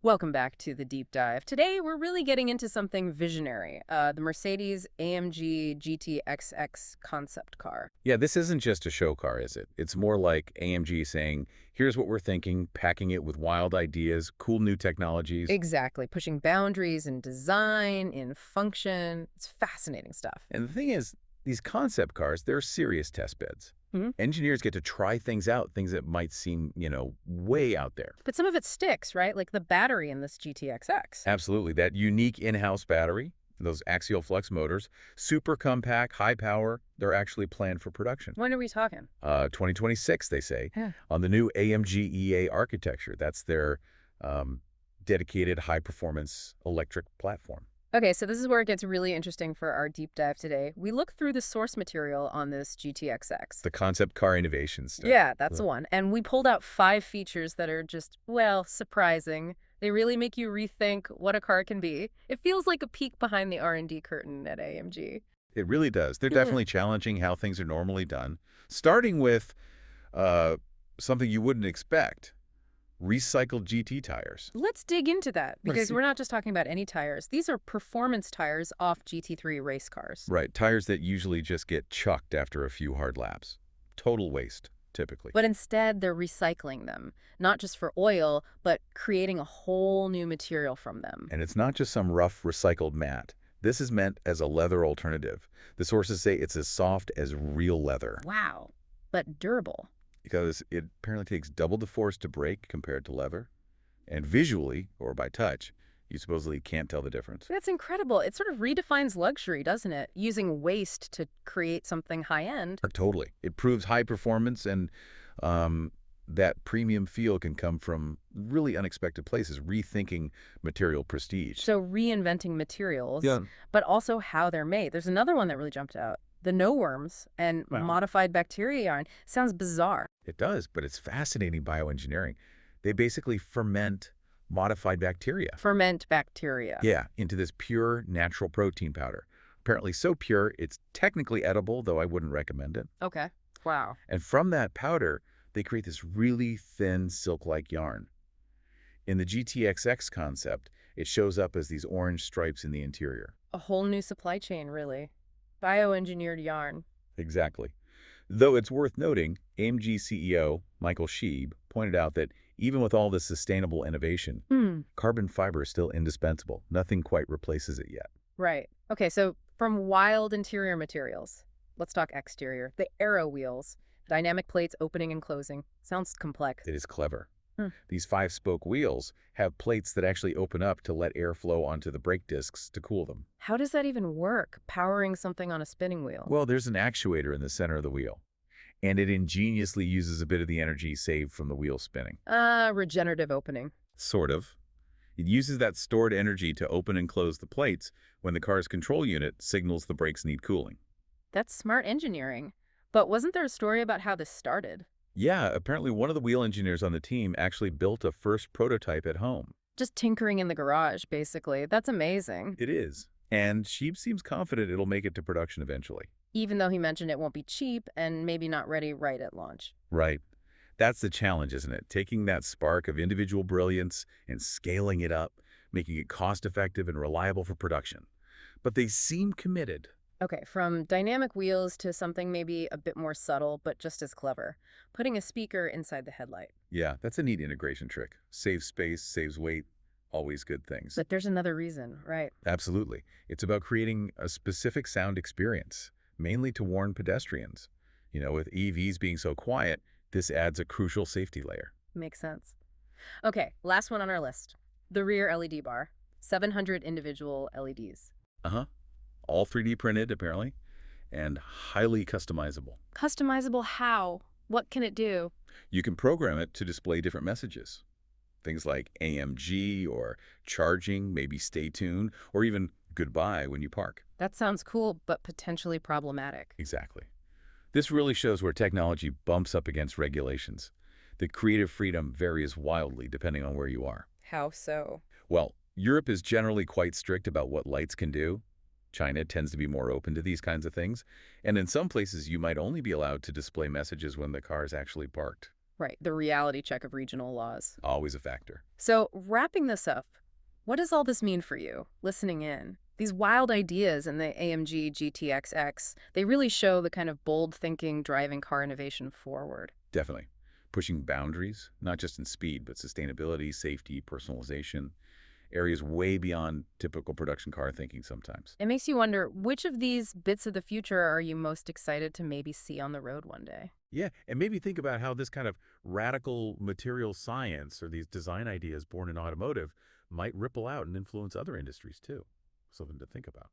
Welcome back to the deep dive. Today, we're really getting into something visionary, the Mercedes-AMG GTXX concept car. Yeah, this isn't just a show car, is it? It's more like AMG saying, here's what we're thinking, packing it with wild ideas, cool new technologies. Exactly, pushing boundaries in design, in function. It's fascinating stuff. And the thing is, these concept cars, they're serious test beds. Hmm. Engineers get to try things out, things that might seem, way out there. But some of it sticks, right? Like the battery in this GTXX. Absolutely. That unique in-house battery, those axial flex motors, super compact, high power, they're actually planned for production. When are we talking? 2026, they say, Yeah. on the new AMG EA architecture. That's their dedicated high-performance electric platform. Okay, so this is where it gets really interesting for our deep dive today. We look through the source material on this GTXX. The concept car innovation stuff. Yeah, that's the one. And we pulled out 5 features that are just, well, surprising. They really make you rethink what a car can be. It feels like a peek behind the R&D curtain at AMG. It really does. They're definitely challenging how things are normally done, starting with something you wouldn't expect, recycled GT tires. Let's dig into that, because see. we're not just talking about any tires. These are performance tires off GT3 race cars. Right, tires that usually just get chucked after a few hard laps. Total waste, typically. But instead, they're recycling them, not just for oil, but creating a whole new material from them. And it's not just some rough recycled mat. This is meant as a leather alternative. The sources say it's as soft as real leather Wow, but durable. because it apparently takes double the force to brake compared to leather. And visually, or by touch, you supposedly can't tell the difference. That's incredible. It sort of redefines luxury, doesn't it? Using waste to create something high-end. Totally. It proves high performance, and that premium feel can come from really unexpected places, rethinking material prestige. So reinventing materials, Yeah. but also how they're made. There's another one that really jumped out. The no worms and Wow. modified bacteria yarn. Sounds bizarre. It does, but it's fascinating bioengineering. They basically ferment modified bacteria. Ferment bacteria. Yeah, into this pure natural protein powder. Apparently so pure, it's technically edible, though I wouldn't recommend it. Okay. Wow. And from that powder, they create this really thin silk-like yarn. In the GTXX concept, it shows up as these orange stripes in the interior. A whole new supply chain, really. Bioengineered yarn. Exactly. Though it's worth noting, AMG CEO Michael Sheeb pointed out that even with all this sustainable innovation, carbon fiber is still indispensable. Nothing quite replaces it yet. Right. Okay, so from wild interior materials, let's talk exterior. The aero wheels, dynamic plates opening and closing. Sounds complex. It is clever. Hmm. These 5-spoke wheels have plates that actually open up to let air flow onto the brake discs to cool them. How does that even work, powering something on a spinning wheel? Well, there's an actuator in the center of the wheel, and it ingeniously uses a bit of the energy saved from the wheel spinning. Regenerative opening. Sort of. It uses that stored energy to open and close the plates when the car's control unit signals the brakes need cooling. That's smart engineering. But wasn't there a story about how this started? Yeah, apparently one of the wheel engineers on the team actually built a first prototype at home. Just tinkering in the garage, basically. That's amazing. It is. And Sheep seems confident it'll make it to production eventually. Even though he mentioned it won't be cheap and maybe not ready right at launch. Right. That's the challenge, isn't it? Taking that spark of individual brilliance and scaling it up, making it cost-effective and reliable for production. But they seem committed. Okay, from dynamic wheels to something maybe a bit more subtle, but just as clever. Putting a speaker inside the headlight. Yeah, that's a neat integration trick. Saves space, saves weight, always good things. But there's another reason, right? Absolutely. It's about creating a specific sound experience, mainly to warn pedestrians. With EVs being so quiet, this adds a crucial safety layer. Makes sense. Okay, last one on our list. The rear LED bar. 700 individual LEDs. Uh-huh. All 3D printed, apparently, and highly customizable. Customizable how? What can it do? You can program it to display different messages. Things like AMG or charging, maybe stay tuned, or even goodbye when you park. That sounds cool, but potentially problematic. Exactly. This really shows where technology bumps up against regulations. The creative freedom varies wildly depending on where you are. How so? Well, Europe is generally quite strict about what lights can do. China tends to be more open to these kinds of things. And in some places, you might only be allowed to display messages when the car is actually parked. Right, the reality check of regional laws. Always a factor. So, wrapping this up, what does all this mean for you, listening in? These wild ideas in the AMG GTXX, they really show the kind of bold thinking driving car innovation forward. Definitely. Pushing boundaries, not just in speed, but sustainability, safety, personalization, areas way beyond typical production car thinking sometimes. It makes you wonder, which of these bits of the future are you most excited to maybe see on the road one day? Yeah, and maybe think about how this kind of radical material science or these design ideas born in automotive might ripple out and influence other industries too. Something to think about.